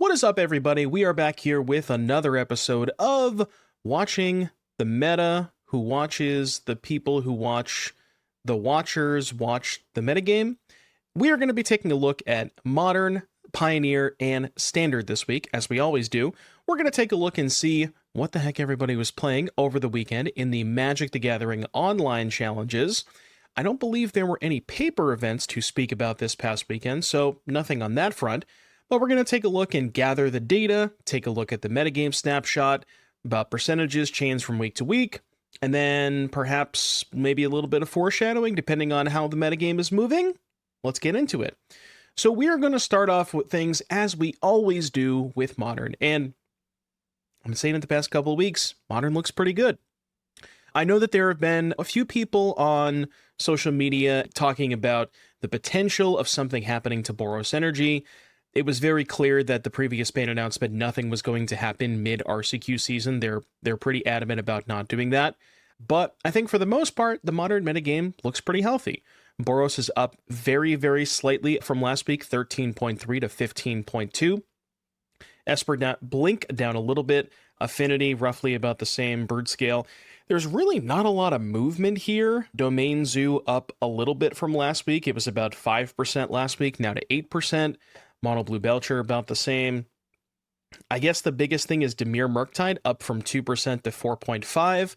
What is up, everybody? We are back here with another episode of Watching the Meta, who watches the people who watch the watchers watch the metagame. We are going to be taking a look at Modern, Pioneer, and Standard this week, as we always do. We're going to take a look and see what the heck everybody was playing over the weekend in the Magic the Gathering online challenges. I don't believe there were any paper events to speak about this past weekend, so nothing on that front. But we're going to take a look and gather the data, take a look at the metagame snapshot, about percentages change from week to week, and then perhaps maybe a little bit of foreshadowing depending on how the metagame is moving. Let's get into it. So we are going to start off with things as we always do with Modern, and I'm saying it the past couple of weeks, Modern looks pretty good. I know that there have been a few people on social media talking about the potential of something happening to Boros Energy. It was very clear that the previous ban announcement, nothing was going to happen mid-RCQ season. They're pretty adamant about not doing that. But I think for the most part, the Modern metagame looks pretty healthy. Boros is up very, very slightly from last week, 13.3 to 15.2. Esper Blink down a little bit. Affinity roughly about the same. Bird Scale. There's really not a lot of movement here. Domain Zoo up a little bit from last week. It was about 5% last week, now to 8%. Mono Blue Belcher about the same. I guess the biggest thing is Dimir Murktide up from 2% to 4.5%.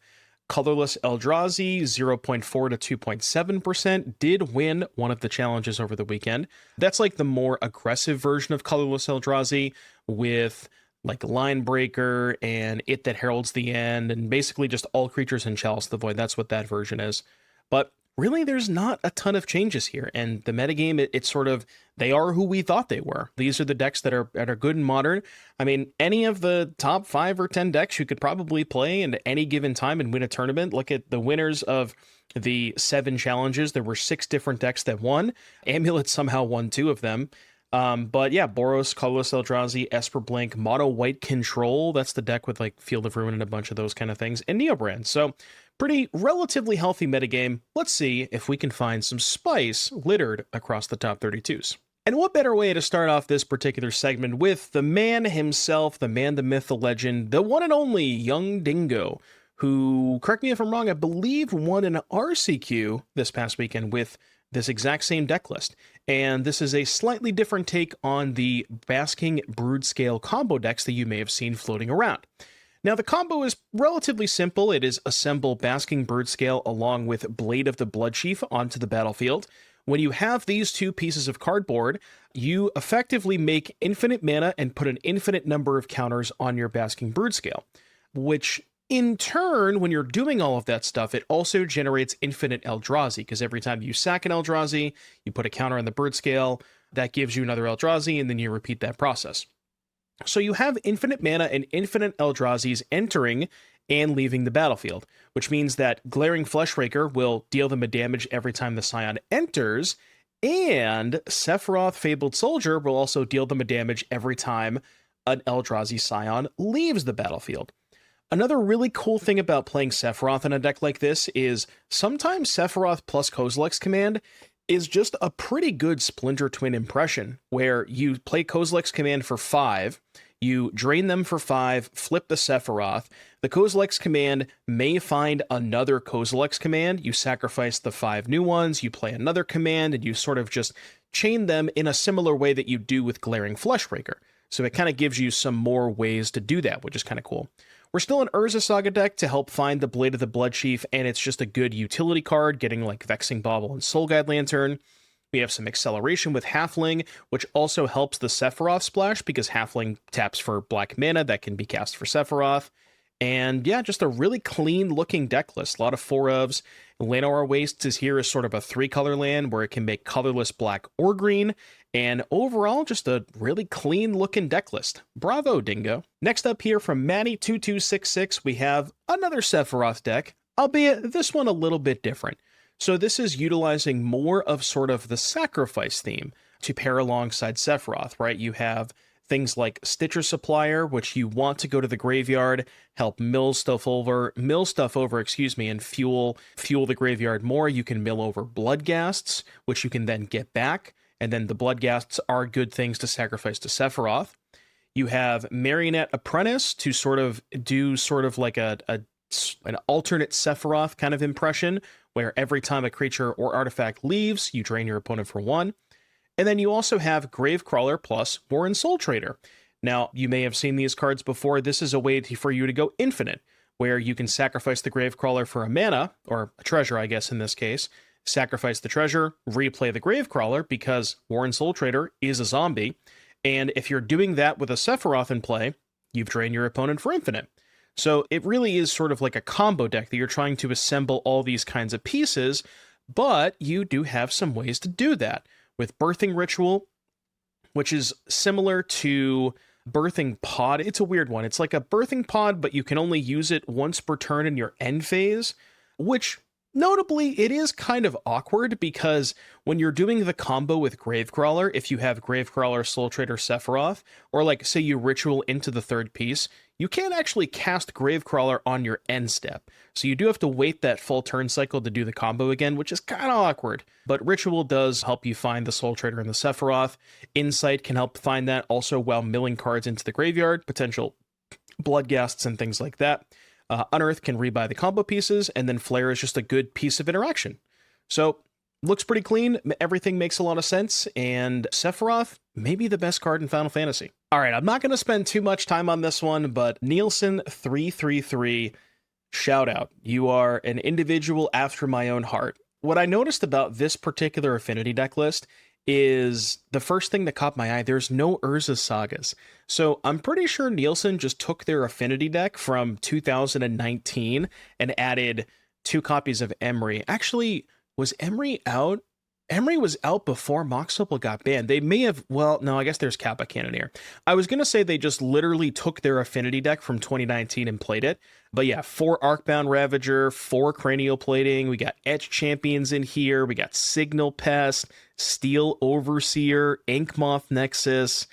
Colorless Eldrazi 0.4 to 2.7% did win one of the challenges over the weekend. That's like the more aggressive version of Colorless Eldrazi with like Line Breaker and It That Heralds the End and basically just all creatures in Chalice the Void. That's what that version is. But really, there's not a ton of changes here, and the metagame, it's sort of, they are who we thought they were. These are the decks that are good in Modern. I mean, any of the top 5 or 10 decks you could probably play at any given time and win a tournament. Look at the winners of the 7 challenges. There were 6 different decks that won. Amulet somehow won 2 of them. But yeah, Boros, Colorless Eldrazi, Esper Blink, Mono White Control, that's the deck with like Field of Ruin and a bunch of those kind of things, and Neobrand. So pretty relatively healthy metagame. Let's see if we can find some spice littered across the top 32s. And what better way to start off this particular segment with the man himself, the man, the myth, the legend, the one and only Young Dingo, who, correct me if I'm wrong, I believe won an RCQ this past weekend with this exact same deck list. And this is a slightly different take on the Basking Brood Scale combo decks that you may have seen floating around. Now, the combo is relatively simple. It is assemble Basking Brood Scale along with Blade of the Bloodchief onto the battlefield. When you have these 2 pieces of cardboard, you effectively make infinite mana and put an infinite number of counters on your Basking Brood Scale, which in turn, when you're doing all of that stuff, it also generates infinite Eldrazi, because every time you sack an Eldrazi, you put a counter on the Brood Scale, that gives you another Eldrazi, and then you repeat that process. So you have infinite mana and infinite Eldrazi's entering and leaving the battlefield, which means that Glaring Fleshraker will deal them a damage every time the Scion enters, and Sephiroth Fabled Soldier will also deal them a damage every time an Eldrazi Scion leaves the battlefield. Another really cool thing about playing Sephiroth in a deck like this is sometimes Sephiroth plus Kozilek's Command is just a pretty good Splinter Twin impression, where you play Kozilek's Command for 5, you drain them for 5, flip the Sephiroth, the Kozilek's Command may find another Kozilek's Command, you sacrifice the 5 new ones, you play another command, and you sort of just chain them in a similar way that you do with Glaring Fleshraker. So it kind of gives you some more ways to do that, which is kind of cool. We're still in Urza Saga deck to help find the Blade of the Bloodchief, and it's just a good utility card, getting like Vexing Bauble and Soul Guide Lantern. We have some acceleration with Halfling, which also helps the Sephiroth splash, because Halfling taps for black mana that can be cast for Sephiroth. And yeah, just a really clean looking deck list. A lot of 4-ofs. Llanowar Wastes is here as sort of a 3-color land where it can make colorless black or green. And overall, just a really clean looking deck list. Bravo, Dingo. Next up here from Manny2266, we have another Sephiroth deck, albeit this one a little bit different. So this is utilizing more of sort of the sacrifice theme to pair alongside Sephiroth, right? You have things like Stitcher Supplier, which you want to go to the graveyard, help mill stuff over, and fuel the graveyard more. You can mill over Bloodghasts, which you can then get back. And then the Bloodghasts are good things to sacrifice to Sephiroth. You have Marionette Apprentice to sort of do sort of like an alternate Sephiroth kind of impression, where every time a creature or artifact leaves, you drain your opponent for 1. And then you also have Gravecrawler plus Warren Soul Trader. Now, you may have seen these cards before. This is a way for you to go infinite, where you can sacrifice the Gravecrawler for a mana, or a treasure, I guess in this case, sacrifice the treasure, replay the Gravecrawler, because Warren Soul Trader is a zombie, and if you're doing that with a Sephiroth in play, you've drained your opponent for infinite. So it really is sort of like a combo deck that you're trying to assemble all these kinds of pieces, but you do have some ways to do that. With Birthing Ritual, which is similar to Birthing Pod. It's a weird one. It's like a Birthing Pod, but you can only use it once per turn in your end phase, which notably, it is kind of awkward because when you're doing the combo with Gravecrawler, if you have Gravecrawler, Soul Trader, Sephiroth, or like say you ritual into the third piece, you can't actually cast Gravecrawler on your end step. So you do have to wait that full turn cycle to do the combo again, which is kind of awkward. But Ritual does help you find the Soul Trader and the Sephiroth. Insight can help find that also while milling cards into the graveyard, potential Bloodghasts and things like that. Unearth can rebuy the combo pieces, and then Flare is just a good piece of interaction. So, looks pretty clean, everything makes a lot of sense, and Sephiroth, maybe the best card in Final Fantasy. Alright, I'm not going to spend too much time on this one, but Nielsen333, shout out. You are an individual after my own heart. What I noticed about this particular affinity deck list is the first thing that caught my eye, there's no Urza Sagas. So I'm pretty sure Nielsen just took their affinity deck from 2019 and added 2 copies of Emery. Actually, was Emery out? Emery was out before Mox Opal got banned. They may have, well, no, I guess there's Kappa Cannoneer. I was going to say they just literally took their affinity deck from 2019 and played it. But yeah, 4 Arcbound Ravager, 4 Cranial Plating, we got Etch Champions in here, we got Signal Pest, Steel Overseer, Inkmoth Nexus,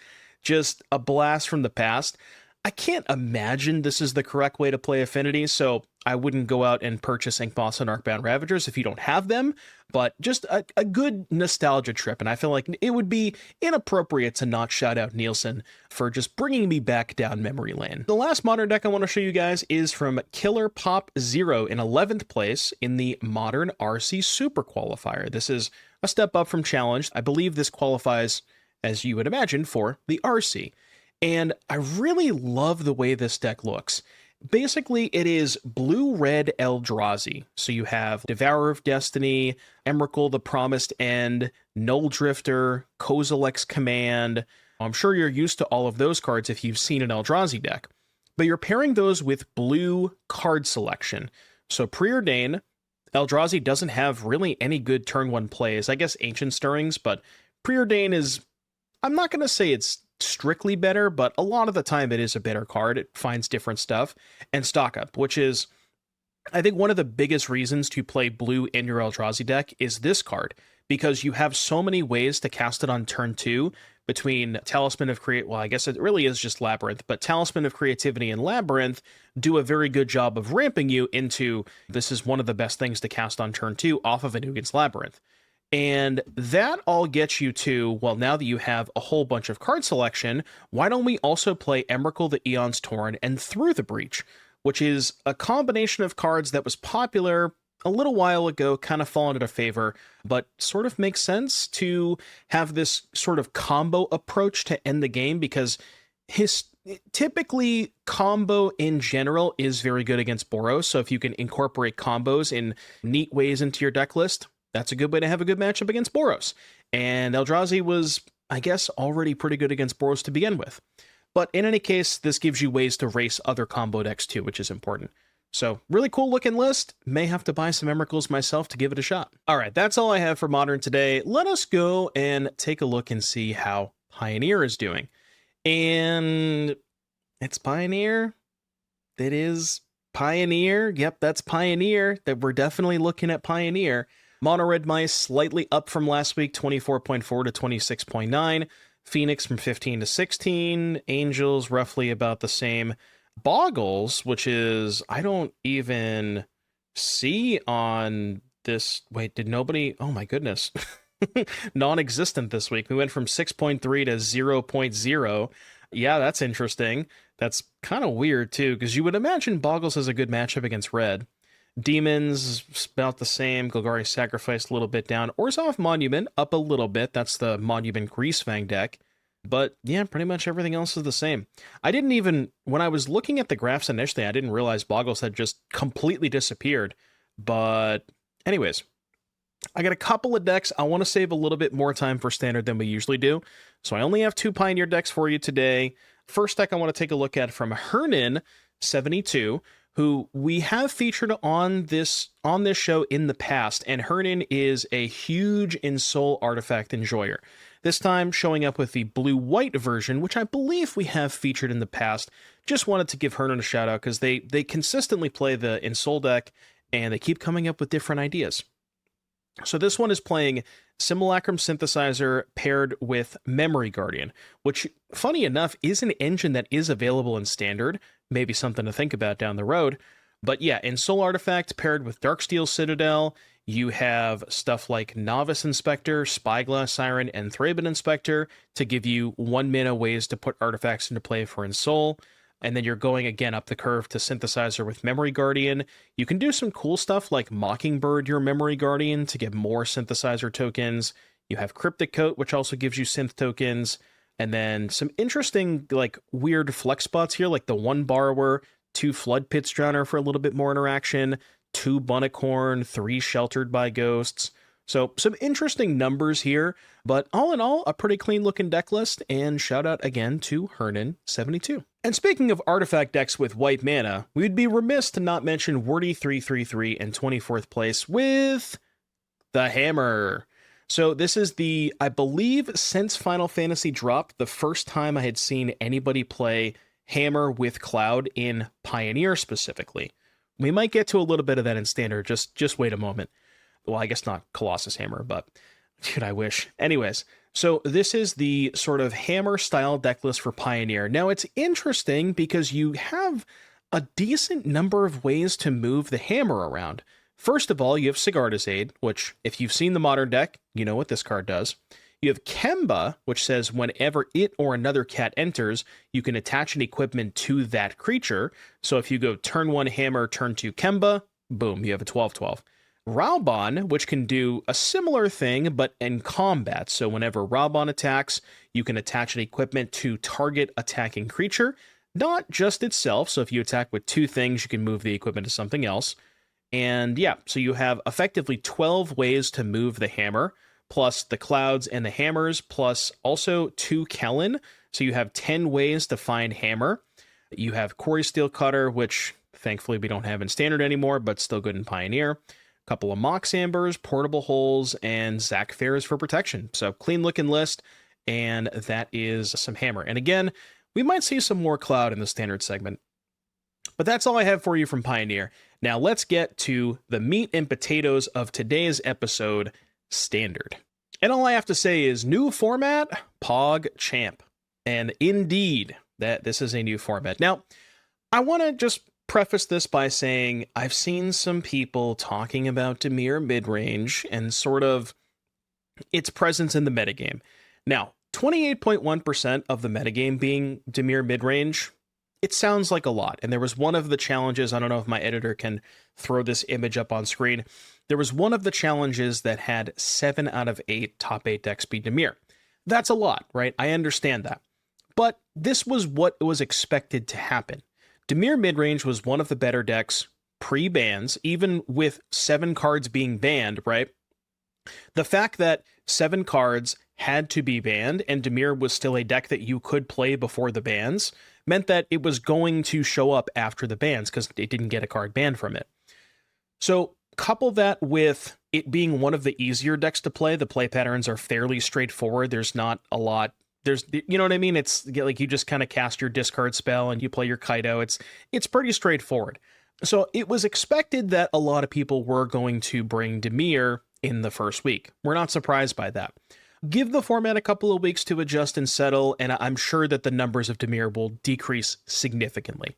just a blast from the past. I can't imagine this is the correct way to play Affinity, so I wouldn't go out and purchase Inkmoths and Arcbound Ravagers if you don't have them, but just a good nostalgia trip, and I feel like it would be inappropriate to not shout out Nielsen for just bringing me back down memory lane. The last Modern deck I want to show you guys is from Killer Pop Zero in 11th place in the Modern RC Super Qualifier. This is a step up from Challenge. I believe this qualifies, as you would imagine, for the RC. And I really love the way this deck looks. Basically, it is blue-red Eldrazi. So you have Devourer of Destiny, Emrakul the Promised End, Null Drifter, Kozilek's Command. I'm sure you're used to all of those cards if you've seen an Eldrazi deck. But you're pairing those with blue card selection. So Preordain, Eldrazi doesn't have really any good turn 1 plays. I guess Ancient Stirrings, but Preordain is, I'm not going to say it's strictly better, but a lot of the time it is a better card. It finds different stuff. And Stock Up, which is, I think, one of the biggest reasons to play blue in your Eldrazi deck is this card, because you have so many ways to cast it on turn 2 between Talisman of well, I guess it really is just Labyrinth, but Talisman of Creativity and Labyrinth do a very good job of ramping you into, this is one of the best things to cast on turn 2 off of Anugin's Labyrinth. And that all gets you to, well, now that you have a whole bunch of card selection, why don't we also play Emrakul the Aeon's Torn and Through the Breach, which is a combination of cards that was popular a little while ago, kind of fallen out of favor, but sort of makes sense to have this sort of combo approach to end the game, because typically combo in general is very good against Boros. So if you can incorporate combos in neat ways into your deck list, that's a good way to have a good matchup against Boros. And Eldrazi was, I guess, already pretty good against Boros to begin with. But in any case, this gives you ways to race other combo decks too, which is important. So, really cool looking list. May have to buy some Emrakuls myself to give it a shot. All right, that's all I have for Modern today. Let us go and take a look and see how Pioneer is doing. And it's Pioneer. It is Pioneer. Yep, that's Pioneer. That we're definitely looking at Pioneer. Mono Red Mice slightly up from last week, 24.4 to 26.9. Phoenix from 15 to 16. Angels roughly about the same. Boggles, which is, I don't even see on this. Wait, did nobody? Oh my goodness. Non-existent this week. We went from 6.3 to 0.0. Yeah, that's interesting. That's kind of weird too, because you would imagine Boggles has a good matchup against red. Demons about the same. Golgari Sacrifice a little bit down. Orzhov Monument up a little bit. That's the Monument Greasefang deck. But yeah, pretty much everything else is the same. I didn't even, when I was looking at the graphs initially, I didn't realize Boggles had just completely disappeared. But anyways, I got a couple of decks. I want to save a little bit more time for Standard than we usually do. So I only have 2 Pioneer decks for you today. First deck I want to take a look at from Hernan72, who we have featured on this show in the past, and Hernan is a huge Ensoul artifact enjoyer. This time showing up with the blue-white version, which I believe we have featured in the past. Just wanted to give Hernan a shout out because they consistently play the Ensoul deck, and they keep coming up with different ideas. So this one is playing Simulacrum Synthesizer paired with Memory Guardian, which, funny enough, is an engine that is available in Standard. Maybe something to think about down the road. But yeah, Ensoul Artifact paired with Darksteel Citadel. You have stuff like Novice Inspector, Spyglass Siren, and Thraben Inspector to give you 1 mana ways to put artifacts into play for Ensoul. And then you're going again up the curve to Synthesizer with Memory Guardian. You can do some cool stuff like Mockingbird your Memory Guardian to get more Synthesizer tokens. You have Cryptic Coat, which also gives you synth tokens. And then some interesting, like, weird flex spots here, like the 1 Borrower, 2 Flood Pits Drowner for a little bit more interaction, 2 Bunnicorn, 3 Sheltered by Ghosts. So some interesting numbers here, but all in all, a pretty clean looking deck list, and shout out again to Hernan72. And speaking of artifact decks with white mana, we'd be remiss to not mention Wordy 333 in 24th place with the Hammer. So this is the, I believe, since Final Fantasy dropped, the first time I had seen anybody play Hammer with Cloud in Pioneer specifically. We might get to a little bit of that in Standard, just wait a moment. Well, I guess not Colossus Hammer, but dude, I wish. Anyways, so this is the sort of Hammer-style deck list for Pioneer. Now, it's interesting because you have a decent number of ways to move the Hammer around. First of all, you have Sigarda's Aid, which, if you've seen the Modern deck, you know what this card does. You have Kemba, which says whenever it or another cat enters, you can attach an equipment to that creature. So if you go turn 1 Hammer, turn 2 Kemba, boom, you have a 12/12. Raubon, which can do a similar thing, but in combat. So whenever Raubon attacks, you can attach an equipment to target attacking creature, not just itself. So if you attack with 2 things, you can move the equipment to something else. And yeah, so you have effectively 12 ways to move the Hammer, plus the Clouds and the Hammers, plus also 2 Kellen. So you have 10 ways to find Hammer. You have Cori-steel Cutter, which thankfully we don't have in Standard anymore, but still good in Pioneer. Couple of Mox Ambers, Portable Holes, and Zac Fairs for protection. So clean looking list, and that is some Hammer. And again, we might see some more Cloud in the Standard segment. But that's all I have for you from Pioneer. Now let's get to the meat and potatoes of today's episode, Standard. And all I have to say is new format, Pog Champ. And indeed, that this is a new format. Now, I want to just preface this by saying I've seen some people talking about Dimir midrange and sort of its presence in the metagame. Now, 28.1% of the metagame being Dimir midrange, it sounds like a lot. And there was one of the challenges, I don't know if my editor can throw this image up on screen. There was one of the challenges that had 7 out of 8 top 8 decks be Dimir. That's a lot, right? I understand that. But this was what was expected to happen. Dimir midrange was one of the better decks pre-bans, even with 7 cards being banned, right? The fact that 7 cards had to be banned and Dimir was still a deck that you could play before the bans meant that it was going to show up after the bans because it didn't get a card banned from it. So couple that with it being one of the easier decks to play. The play patterns are fairly straightforward. There's not a lot. There's, you know what I mean? It's like you just kind of cast your discard spell and you play your Kaido. It's pretty straightforward. So it was expected that a lot of people were going to bring Dimir in the first week. We're not surprised by that. Give the format a couple of weeks to adjust and settle, and I'm sure that the numbers of Dimir will decrease significantly.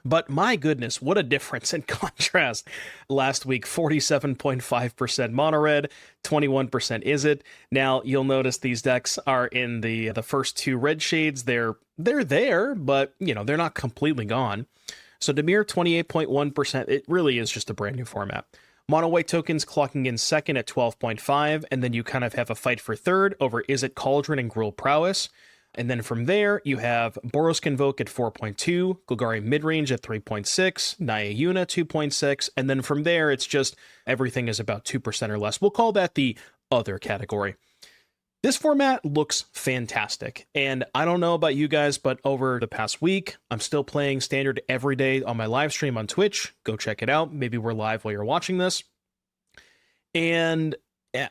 But my goodness, what a difference in contrast. Last week, 47.5% mono red, 21% Izzet. Now, you'll notice these decks are in the first two red shades. They're there, but, they're not completely gone. So Dimir, 28.1%. It really is just a brand new format. Mono white tokens clocking in second at 12.5, and then you kind of have a fight for third over Izzet Cauldron and Gruul Prowess. And then from there, you have Boros Convoke at 4.2, Golgari Midrange at 3.6, Naya Yuna 2.6, and then from there, it's just everything is about 2% or less. We'll call that the other category. This format looks fantastic, and I don't know about you guys, but over the past week, I'm still playing Standard every day on my live stream on Twitch. Go check it out. Maybe we're live while you're watching this. And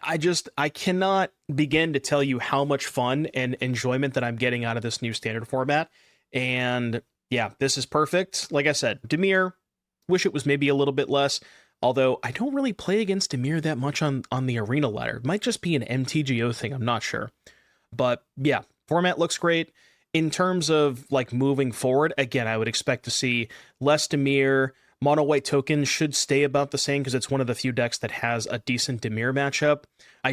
I cannot begin to tell you how much fun and enjoyment that I'm getting out of this new Standard format. And yeah, this is perfect. Like I said, Dimir, wish it was maybe a little bit less, although I don't really play against Dimir that much on the arena ladder. It might just be an MTGO thing, I'm not sure. But yeah, format looks great. In terms of like moving forward, again, I would expect to see less Dimir. Mono white tokens should stay about the same because it's one of the few decks that has a decent Dimir matchup. I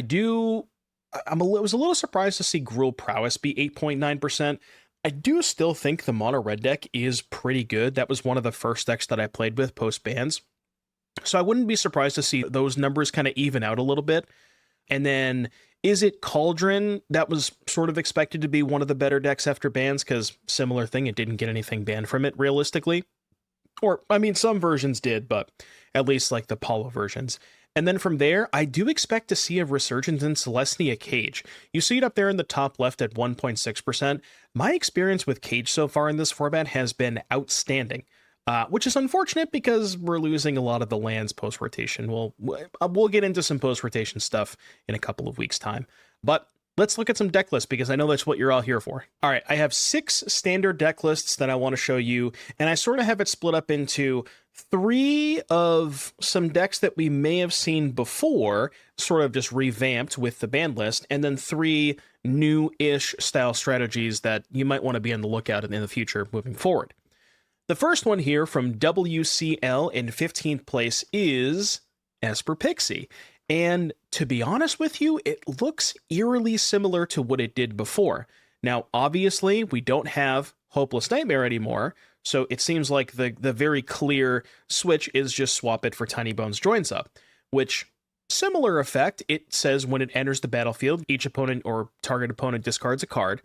was a little surprised to see Gruul Prowess be 8.9%. I do still think the mono red deck is pretty good. That was one of the first decks that I played with post bans. So I wouldn't be surprised to see those numbers kind of even out a little bit. And then Izzet Cauldron, that was sort of expected to be one of the better decks after bans because similar thing, it didn't get anything banned from it realistically. Or, I mean, some versions did, but at least like the Paulo versions. And then from there, I do expect to see a resurgence in Celestia Cage. You see it up there in the top left at 1.6%. My experience with Cage so far in this format has been outstanding, which is unfortunate because we're losing a lot of the lands post-rotation. We'll get into some post-rotation stuff in a couple of weeks' time. But let's look at some deck lists because I know that's what you're all here for. All right, I have 6 standard deck lists that I want to show you, and I sort of have it split up into 3 of some decks that we may have seen before, sort of just revamped with the ban list, and then 3 new-ish style strategies that you might want to be on the lookout in the future moving forward. The first one here from WCL in 15th place is Esper Pixie. And to be honest with you, it looks eerily similar to what it did before. Now, obviously, we don't have Hopeless Nightmare anymore, so it seems like the very clear switch is just swap it for Tiny Bones Joins Up, which, similar effect, it says when it enters the battlefield, each opponent or target opponent discards a card.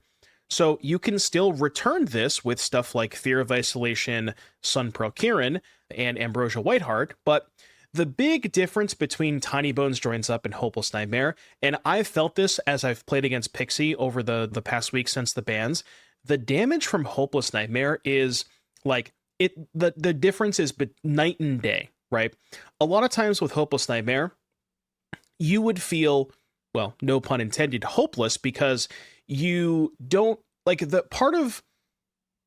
So you can still return this with stuff like Fear of Isolation, Sun Pearl Kirin, and Ambrosia Whiteheart, but the big difference between Tiny Bones Joins Up and Hopeless Nightmare, and I've felt this as I've played against Pixie over the past week since the bans, the damage from Hopeless Nightmare is like the difference is night and day, right? A lot of times with Hopeless Nightmare, you would feel, well, no pun intended, hopeless because you don't like the part of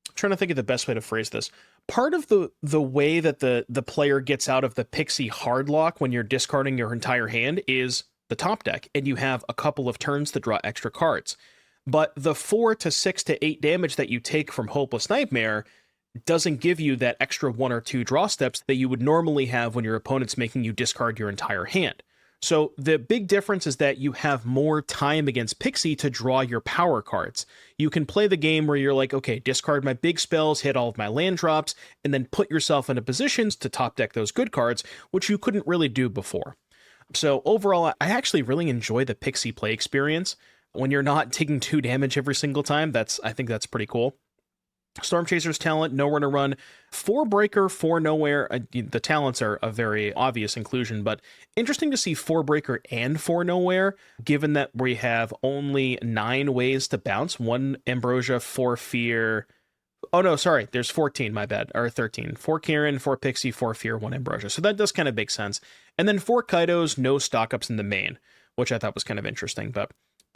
I'm trying to think of the best way to phrase this. Part of the way that the player gets out of the Pixie hard lock when you're discarding your entire hand is the top deck, and you have a couple of turns to draw extra cards. But the 4 to 6 to 8 damage that you take from Hopeless Nightmare doesn't give you that extra 1 or 2 draw steps that you would normally have when your opponent's making you discard your entire hand. So the big difference is that you have more time against Pixie to draw your power cards. You can play the game where you're like, okay, discard my big spells, hit all of my land drops, and then put yourself into positions to top deck those good cards, which you couldn't really do before. So overall, I actually really enjoy the Pixie play experience. When you're not taking 2 damage every single time, I think that's pretty cool. Storm Chaser's talent, Nowhere to Run, 4 Breaker, 4 Nowhere. The talents are a very obvious inclusion, but interesting to see 4 Breaker and 4 Nowhere, given that we have only 9 ways to bounce. 1 Ambrosia, 4 Fear. Oh no, sorry, there's 14, my bad, or 13. 4 Kirin, 4 Pixie, 4 Fear, 1 Ambrosia. So that does kind of make sense. And then 4 Kaidos, no stock ups in the main, which I thought was kind of interesting, but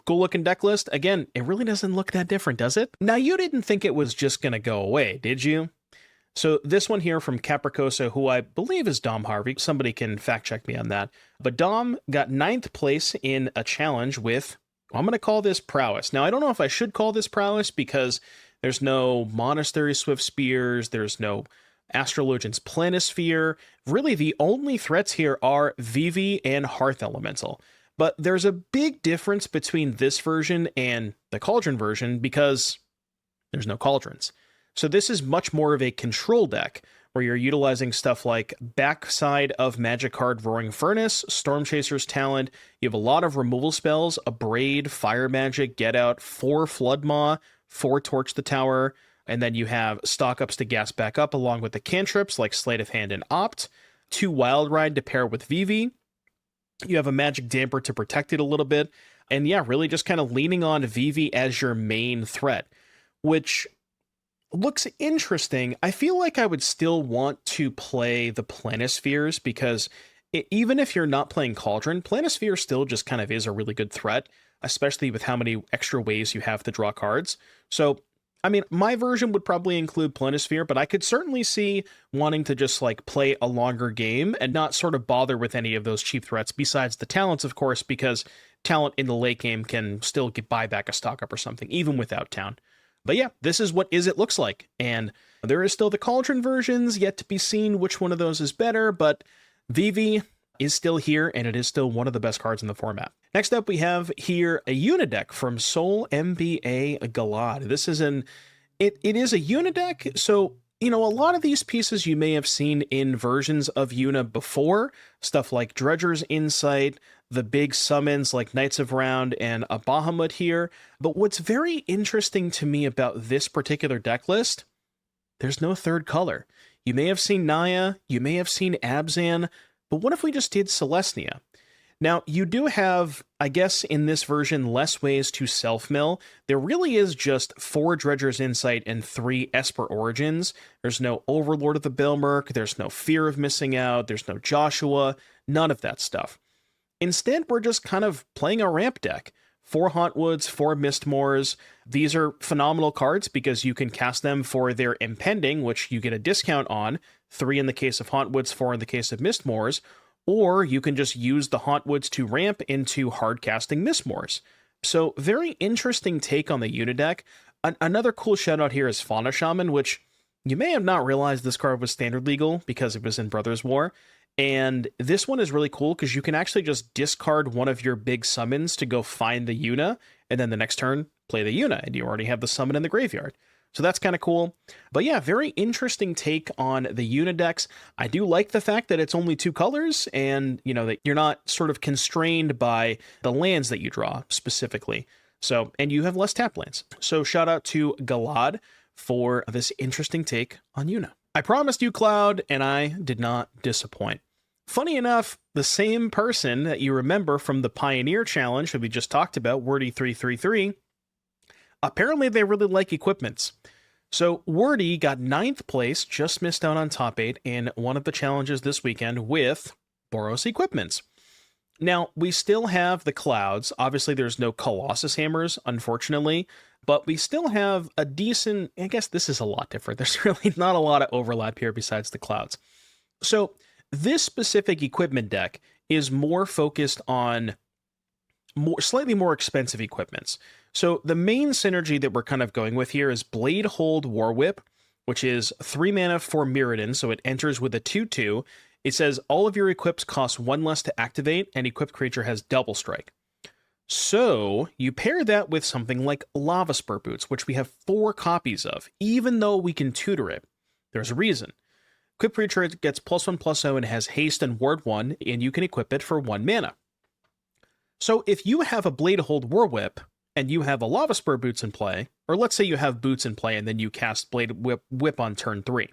cool looking deck list. Again, it really doesn't look that different, does it? Now, you didn't think it was just going to go away, did you? So this one here from Capricosa, who I believe is Dom Harvey. Somebody can fact check me on that. But Dom got 9th place in a challenge with, I'm going to call this Prowess. Now, I don't know if I should call this Prowess because there's no Monastery Swift Spears. There's no Astrologian's Planisphere. Really, the only threats here are Vivi and Hearth Elemental. But there's a big difference between this version and the Cauldron version because there's no Cauldrons. So this is much more of a control deck, where you're utilizing stuff like backside of magic card Roaring Furnace, Storm Chaser's Talent. You have a lot of removal spells, Abrade, Fire Magic, Get Out, 4 Flood Maw, 4 Torch the Tower, and then you have stock ups to gas back up along with the cantrips like Sleight of Hand and Opt, 2 Wild Ride to pair with Vivi. You have a Magic Damper to protect it a little bit, and yeah, really just kind of leaning on Vivi as your main threat, which looks interesting. I feel like I would still want to play the Planispheres because even if you're not playing Cauldron, Planisphere still just kind of is a really good threat, especially with how many extra ways you have to draw cards. So, I mean, my version would probably include Planisphere, but I could certainly see wanting to just like play a longer game and not sort of bother with any of those cheap threats besides the talents, of course, because talent in the late game can still buy back a stock up or something, even without town. But yeah, this is what it looks like. And there is still the Cauldron versions, yet to be seen which one of those is better, but Vivi is still here, and it is still one of the best cards in the format. Next up, we have here a Unideck from Sol MBA Galad. This is it is a Unideck, so, you know, a lot of these pieces you may have seen in versions of Una before, stuff like Dredger's Insight, the big summons like Knights of Round and a Bahamut here. But what's very interesting to me about this particular deck list, there's no third color. You may have seen Naya, you may have seen Abzan, but what if we just did Celestia? Now, you do have, I guess, in this version, less ways to self-mill. There really is just 4 Dredger's Insight and 3 Esper Origins. There's no Overlord of the Bilmerk, there's no Fear of Missing Out, there's no Joshua, none of that stuff. Instead, we're just kind of playing a ramp deck. 4 Hauntwoods, 4 Mistmoors. These are phenomenal cards because you can cast them for their Impending, which you get a discount on, 3 in the case of Hauntwoods, 4 in the case of Mistmoors, or you can just use the Hauntwoods to ramp into hard casting Mistmoors. So very interesting take on the Unideck. Another cool shout out here is Fauna Shaman, which you may have not realized this card was standard legal because it was in Brothers War. And this one is really cool because you can actually just discard one of your big summons to go find the Una, and then the next turn, play the Una, and you already have the summon in the graveyard. So that's kind of cool. But yeah, very interesting take on the Una decks. I do like the fact that it's only 2 colors, and, you know, that you're not sort of constrained by the lands that you draw specifically. So, and you have less tap lands. So shout out to Galad for this interesting take on Una. I promised you Cloud, and I did not disappoint. Funny enough, the same person that you remember from the Pioneer Challenge that we just talked about, Wordy333, apparently they really like equipments. So Wordy got 9th place, just missed out on top 8 in one of the challenges this weekend with Boros Equipments. Now, we still have the Clouds. Obviously, there's no Colossus Hammers, unfortunately, but we still have a decent, I guess this is a lot different. There's really not a lot of overlap here besides the Clouds. So this specific equipment deck is more focused on slightly more expensive equipments. So the main synergy that we're kind of going with here is Blade Hold War Whip, which is 3 mana for Mirrodin, so it enters with a 2/2. It says all of your equips cost 1 less to activate, and equipped creature has double strike. So you pair that with something like Lava Spur Boots, which we have 4 copies of, even though we can tutor it. There's a reason. Equipped creature gets +1/+0 and has haste and ward 1, and you can equip it for 1 mana. So if you have a Blade Hold War Whip, and you have a Lava Spur Boots in play, or let's say you have Boots in play and then you cast Blade Whip on turn 3,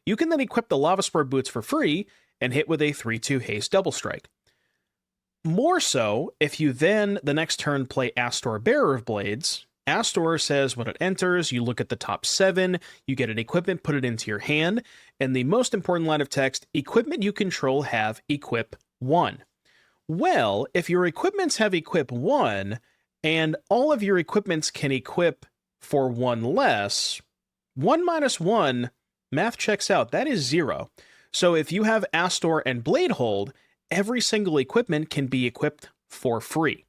you can then equip the Lava Spur Boots for free and hit with a 3/2 haste double strike. More so, if you then the next turn play Astor Bearer of Blades, Astor says when it enters, you look at the top 7, you get an equipment, put it into your hand, and the most important line of text, equipment you control have equip 1. Well, if your equipments have equip 1, and all of your equipments can equip for 1 less, 1 minus 1, math checks out, that is 0. So if you have Astor and Blade Hold, every single equipment can be equipped for free.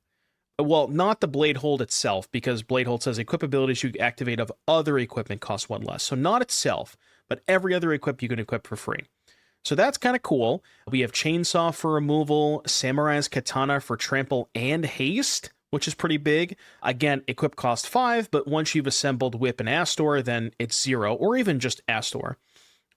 Well, not the Blade Hold itself, because Blade Hold says equip abilities you activate of other equipment cost 1 less. So not itself, but every other equip you can equip for free. So that's kind of cool. We have Chainsaw for removal, Samurai's Katana for trample and haste, which is pretty big. Again, equip cost 5, but once you've assembled Whip and Astor, then it's 0, or even just Astor.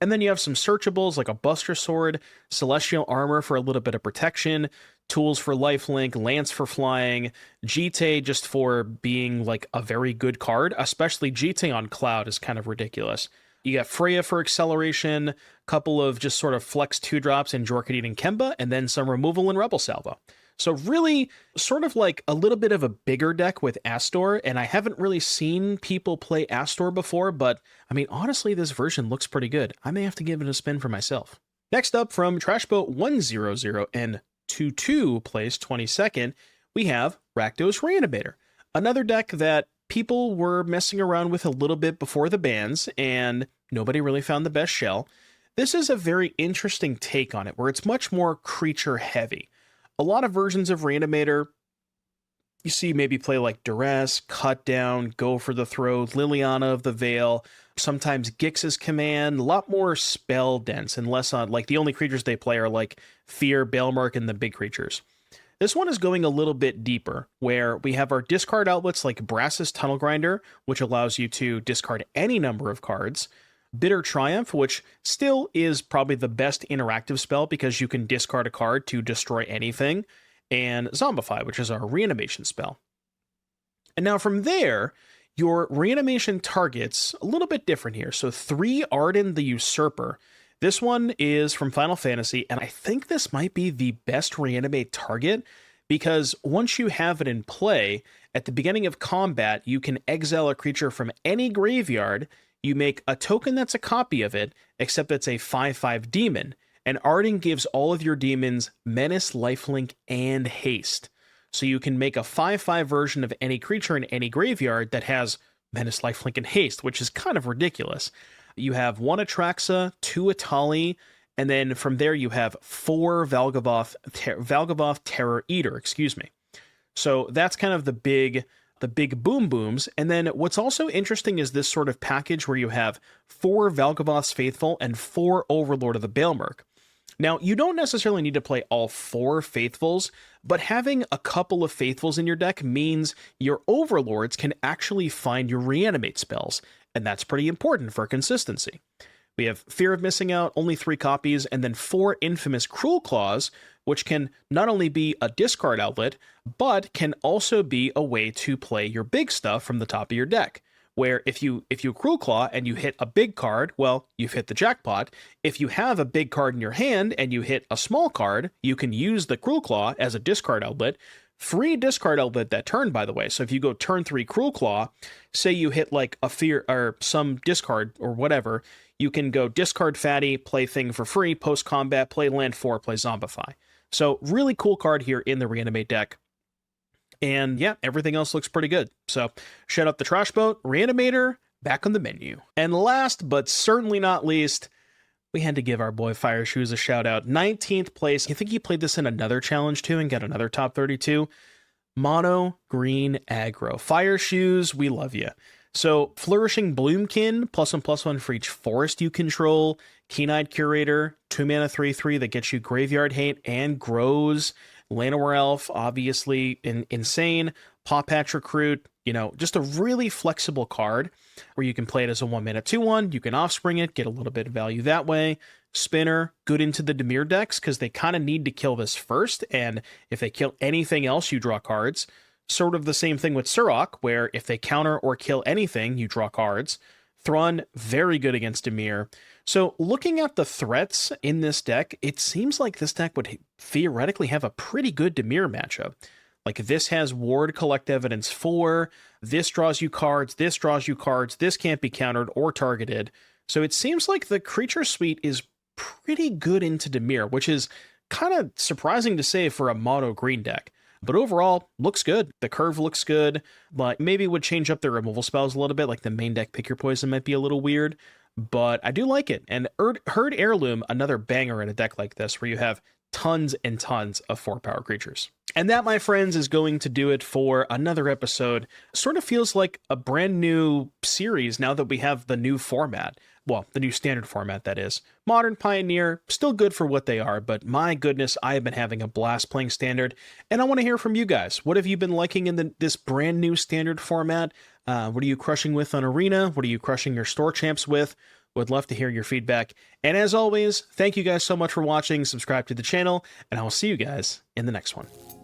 And then you have some searchables like a Buster Sword, Celestial Armor for a little bit of protection, Tools for lifelink, Lance for flying, Jite just for being like a very good card, especially Jite on Cloud is kind of ridiculous. You got Freya for acceleration, couple of just sort of flex 2-drops in Jorkadine and Kemba, and then some removal in Rebel Salvo. So really sort of like a little bit of a bigger deck with Astor, and I haven't really seen people play Astor before, but I mean, honestly, this version looks pretty good. I may have to give it a spin for myself. Next up from Trashboat 100 and 22 place 22nd, we have Rakdos Reanimator, another deck that people were messing around with a little bit before the bans, and nobody really found the best shell. This is a very interesting take on it, where it's much more creature heavy. A lot of versions of Reanimator, you see maybe play like Duress, Cut Down, Go for the Throat, Liliana of the Veil, sometimes Gix's Command, a lot more spell dense and less on, like the only creatures they play are like Fear, Balemark, and the big creatures. This one is going a little bit deeper, where we have our discard outlets like Brass's Tunnel Grinder, which allows you to discard any number of cards, Bitter Triumph, which still is probably the best interactive spell because you can discard a card to destroy anything, and Zombify, which is our reanimation spell. And now from there, your reanimation targets a little bit different here. So 3 Arden the Usurper. This one is from Final Fantasy, and I think this might be the best reanimate target because once you have it in play, at the beginning of combat, you can exile a creature from any graveyard. You make a token that's a copy of it, except it's a 5/5 demon, and Arden gives all of your demons Menace, Lifelink, and Haste. So you can make a 5/5 version of any creature in any graveyard that has Menace, Lifelink, and Haste, which is kind of ridiculous. You have 1 Atraxa, 2 Atali, and then from there you have 4 Valgavoth Terror Eater, So that's kind of the big boom booms. And then what's also interesting is this sort of package where you have 4 Valgavoth's Faithful and 4 Overlord of the Balemark. Now, you don't necessarily need to play all 4 Faithfuls, but having a couple of Faithfuls in your deck means your Overlords can actually find your reanimate spells, and that's pretty important for consistency. We have Fear of Missing Out, only 3 copies, and then 4 infamous Cruel Claws, which can not only be a discard outlet, but can also be a way to play your big stuff from the top of your deck. Where if you Cruel Claw and you hit a big card, well, you've hit the jackpot. If you have a big card in your hand and you hit a small card, you can use the Cruel Claw as a discard outlet. Free discard outlet that turn, by the way. So if you go turn 3 Cruel Claw, say you hit like a Fear or some discard or whatever, you can go discard Fatty, play thing for free, post combat, play land 4, play Zombify. So really cool card here in the Reanimate deck. And yeah, everything else looks pretty good. So shut up the Trash Boat, Reanimator, back on the menu. And last but certainly not least, we had to give our boy Fire Shoes a shout out. 19th place. I think he played this in another challenge too and got another top 32. Mono Green Aggro. Fire Shoes, we love you. So Flourishing Bloomkin, +1/+1 for each forest you control. Keen-Eyed Curator, 2 mana 3/3 that gets you Graveyard Hate and grows. Llanowar Elf, obviously insane. Paw Patch Recruit, just a really flexible card where you can play it as a 1 mana 2/1. You can offspring it, get a little bit of value that way. Spinner, good into the Dimir decks because they kind of need to kill this first, and if they kill anything else, you draw cards. Sort of the same thing with Surok, where if they counter or kill anything, you draw cards. Thrawn, very good against Dimir. So looking at the threats in this deck, it seems like this deck would theoretically have a pretty good Dimir matchup. Like this has Ward Collect Evidence 4, this draws you cards, this can't be countered or targeted. So it seems like the creature suite is pretty good into Dimir, which is kind of surprising to say for a mono green deck. But overall, looks good. The curve looks good, but maybe would change up their removal spells a little bit, like the main deck Pick Your Poison might be a little weird, but I do like it. And Herd Heirloom, another banger in a deck like this, where you have tons and tons of 4-power creatures. And that, my friends, is going to do it for another episode. Sort of feels like a brand new series now that we have the new format. well, the new standard format, that is. Modern, Pioneer, still good for what they are, but my goodness, I have been having a blast playing standard, and I want to hear from you guys. What have you been liking in this brand new standard format? What are you crushing with on Arena? What are you crushing your store champs with? Would love to hear your feedback. And as always, thank you guys so much for watching. Subscribe to the channel, and I will see you guys in the next one.